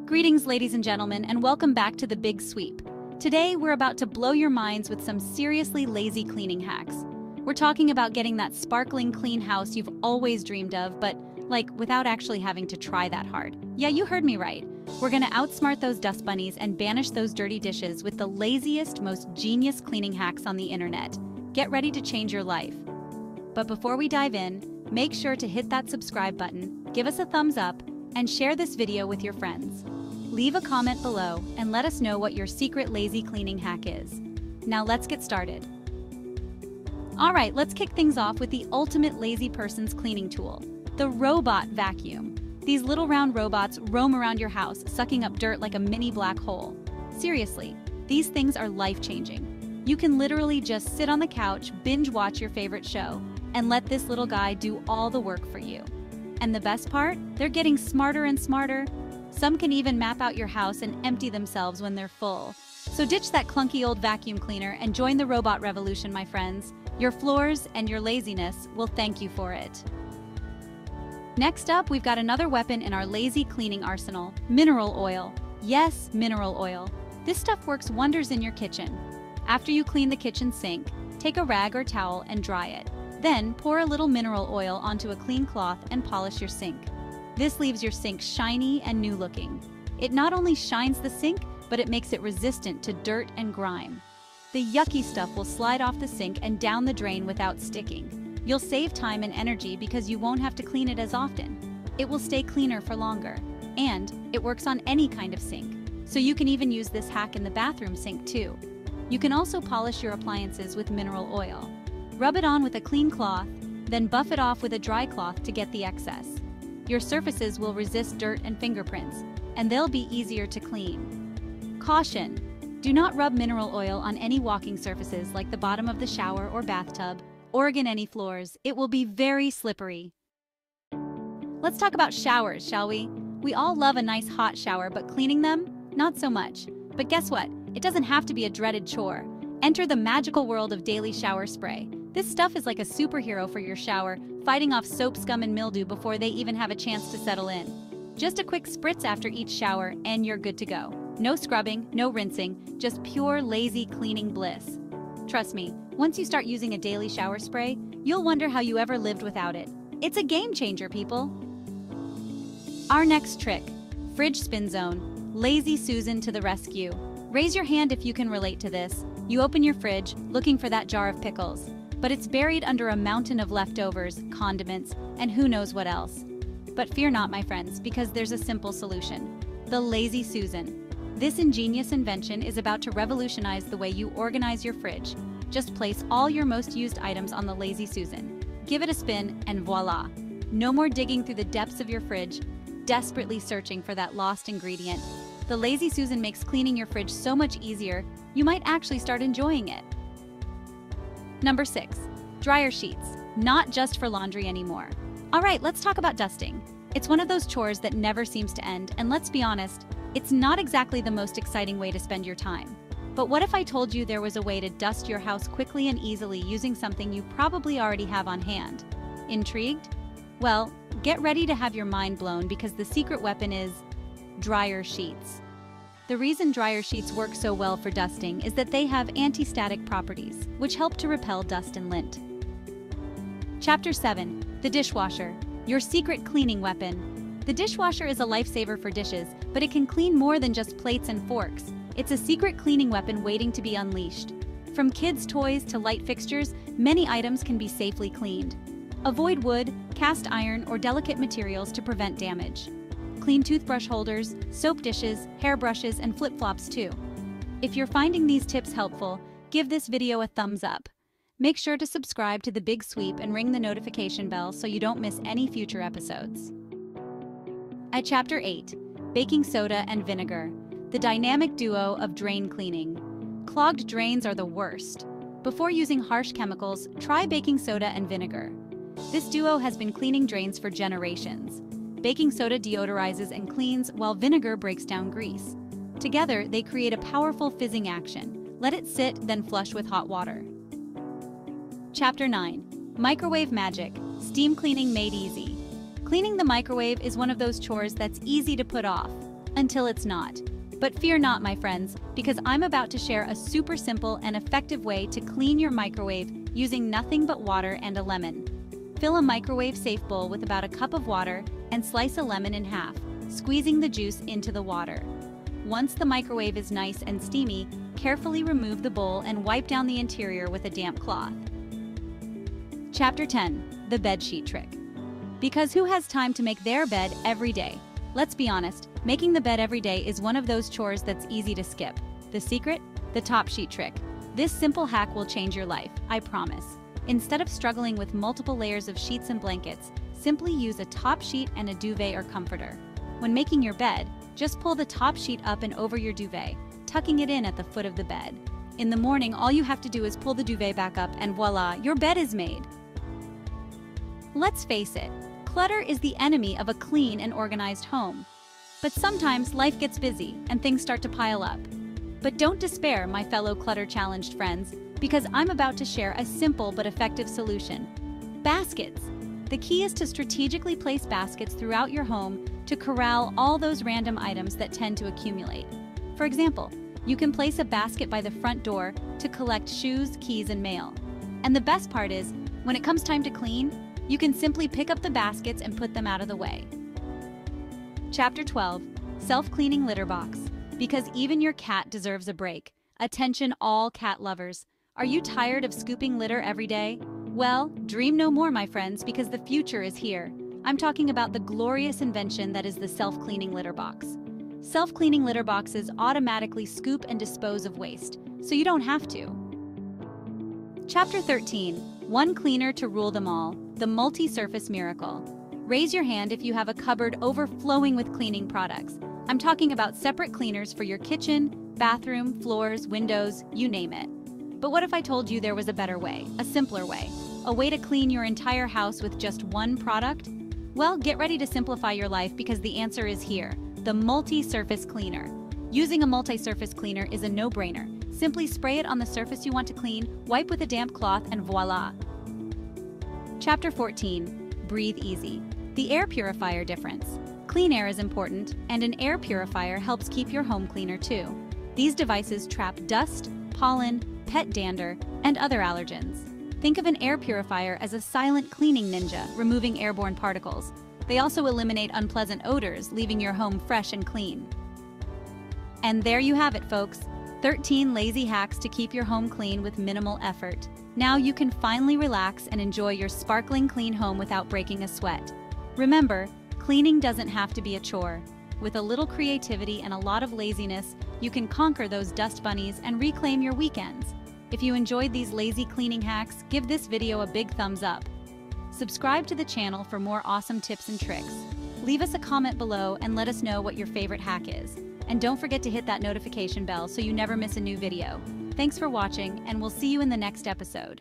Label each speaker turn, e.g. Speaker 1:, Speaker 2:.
Speaker 1: Greetings, ladies and gentlemen, and welcome back to The Big Sweep. Today, we're about to blow your minds with some seriously lazy cleaning hacks. We're talking about getting that sparkling clean house you've always dreamed of, but, without actually having to try that hard. Yeah, you heard me right. We're gonna outsmart those dust bunnies and banish those dirty dishes with the laziest, most genius cleaning hacks on the internet. Get ready to change your life. But before we dive in, make sure to hit that subscribe button, give us a thumbs up, and share this video with your friends. Leave a comment below and let us know what your secret lazy cleaning hack is. Now let's get started. All right, let's kick things off with the ultimate lazy person's cleaning tool, the robot vacuum. These little round robots roam around your house, sucking up dirt like a mini black hole. Seriously, these things are life-changing. You can literally just sit on the couch, binge watch your favorite show, and let this little guy do all the work for you. And the best part? They're getting smarter and smarter. Some can even map out your house and empty themselves when they're full. So ditch that clunky old vacuum cleaner and join the robot revolution, my friends. Your floors and your laziness will thank you for it. Next up, we've got another weapon in our lazy cleaning arsenal, mineral oil. Yes, mineral oil. This stuff works wonders in your kitchen. After you clean the kitchen sink, take a rag or towel and dry it. Then pour a little mineral oil onto a clean cloth and polish your sink. This leaves your sink shiny and new looking. It not only shines the sink, but it makes it resistant to dirt and grime. The yucky stuff will slide off the sink and down the drain without sticking. You'll save time and energy because you won't have to clean it as often. It will stay cleaner for longer. And it works on any kind of sink. So you can even use this hack in the bathroom sink too. You can also polish your appliances with mineral oil. Rub it on with a clean cloth, then buff it off with a dry cloth to get the excess. Your surfaces will resist dirt and fingerprints, and they'll be easier to clean. Caution! Do not rub mineral oil on any walking surfaces like the bottom of the shower or bathtub, or again any floors. It will be very slippery. Let's talk about showers, shall we? We all love a nice hot shower, but cleaning them? Not so much. But guess what? It doesn't have to be a dreaded chore. Enter the magical world of Daily Shower Spray. This stuff is like a superhero for your shower, fighting off soap scum and mildew before they even have a chance to settle in. Just a quick spritz after each shower and you're good to go. No scrubbing, no rinsing, just pure lazy cleaning bliss. Trust me, once you start using a Daily Shower Spray, you'll wonder how you ever lived without it. It's a game changer, people. Our next trick, fridge spin zone. Lazy Susan to the rescue. Raise your hand if you can relate to this. You open your fridge, looking for that jar of pickles. But it's buried under a mountain of leftovers, condiments, and who knows what else. But fear not, my friends, because there's a simple solution. The Lazy Susan. This ingenious invention is about to revolutionize the way you organize your fridge. Just place all your most used items on the Lazy Susan. Give it a spin, and voila! No more digging through the depths of your fridge, desperately searching for that lost ingredient. The Lazy Susan makes cleaning your fridge so much easier, you might actually start enjoying it. Number 6. Dryer sheets. Not just for laundry anymore. Alright, let's talk about dusting. It's one of those chores that never seems to end, and let's be honest, it's not exactly the most exciting way to spend your time. But what if I told you there was a way to dust your house quickly and easily using something you probably already have on hand? Intrigued? Well, get ready to have your mind blown because the secret weapon is dryer sheets. The reason dryer sheets work so well for dusting is that they have anti-static properties, which help to repel dust and lint. Chapter 7. The dishwasher, your secret cleaning weapon. The dishwasher is a lifesaver for dishes, but it can clean more than just plates and forks. It's a secret cleaning weapon waiting to be unleashed. From kids' toys to light fixtures, many items can be safely cleaned. Avoid wood, cast iron, or delicate materials to prevent damage. Clean toothbrush holders, soap dishes, hairbrushes, and flip-flops too. If you're finding these tips helpful, give this video a thumbs up. Make sure to subscribe to The Big Sweep and ring the notification bell so you don't miss any future episodes. At Chapter 8, Baking Soda and Vinegar, the dynamic duo of drain cleaning. Clogged drains are the worst. Before using harsh chemicals, try baking soda and vinegar. This duo has been cleaning drains for generations. Baking soda deodorizes and cleans, while vinegar breaks down grease. Together, they create a powerful fizzing action. Let it sit, then flush with hot water. Chapter 9. Microwave Magic. Steam cleaning made easy. Cleaning the microwave is one of those chores that's easy to put off. until it's not. But fear not, my friends, because I'm about to share a super simple and effective way to clean your microwave using nothing but water and a lemon. Fill a microwave-safe bowl with about a cup of water and slice a lemon in half, squeezing the juice into the water. Once the microwave is nice and steamy, carefully remove the bowl and wipe down the interior with a damp cloth. Chapter 10. The Bedsheet Trick. Because who has time to make their bed every day? Let's be honest, making the bed every day is one of those chores that's easy to skip. The secret? The top sheet trick. This simple hack will change your life, I promise. Instead of struggling with multiple layers of sheets and blankets, simply use a top sheet and a duvet or comforter. When making your bed, just pull the top sheet up and over your duvet, tucking it in at the foot of the bed. In the morning, all you have to do is pull the duvet back up and voila, your bed is made. Let's face it, clutter is the enemy of a clean and organized home. But sometimes life gets busy and things start to pile up. But don't despair, my fellow clutter-challenged friends, because I'm about to share a simple but effective solution. Baskets. The key is to strategically place baskets throughout your home to corral all those random items that tend to accumulate. For example, you can place a basket by the front door to collect shoes, keys, and mail. And the best part is, when it comes time to clean, you can simply pick up the baskets and put them out of the way. Chapter 12. Self-Cleaning Litter Box. Because even your cat deserves a break. Attention all cat lovers. Are you tired of scooping litter every day? Well, dream no more, my friends, because the future is here. I'm talking about the glorious invention that is the self-cleaning litter box. Self-cleaning litter boxes automatically scoop and dispose of waste, so you don't have to. Chapter 13. One cleaner to rule them all. The multi-surface miracle. Raise your hand if you have a cupboard overflowing with cleaning products. I'm talking about separate cleaners for your kitchen, bathroom, floors, windows, you name it. But what if I told you there was a better way, a simpler way, a way to clean your entire house with just one product? Well, get ready to simplify your life because the answer is here, the multi-surface cleaner. Using a multi-surface cleaner is a no-brainer. Simply spray it on the surface you want to clean, wipe with a damp cloth, and voila! Chapter 14. Breathe Easy. The air purifier difference. Clean air is important, and an air purifier helps keep your home cleaner too. These devices trap dust, pollen, pet dander, and other allergens. Think of an air purifier as a silent cleaning ninja, removing airborne particles. They also eliminate unpleasant odors, leaving your home fresh and clean. And there you have it, folks. 13 lazy hacks to keep your home clean with minimal effort. Now you can finally relax and enjoy your sparkling clean home without breaking a sweat. Remember, cleaning doesn't have to be a chore. With a little creativity and a lot of laziness, you can conquer those dust bunnies and reclaim your weekends. If you enjoyed these lazy cleaning hacks, give this video a big thumbs up. Subscribe to the channel for more awesome tips and tricks. Leave us a comment below and let us know what your favorite hack is. And don't forget to hit that notification bell so you never miss a new video. Thanks for watching, and we'll see you in the next episode.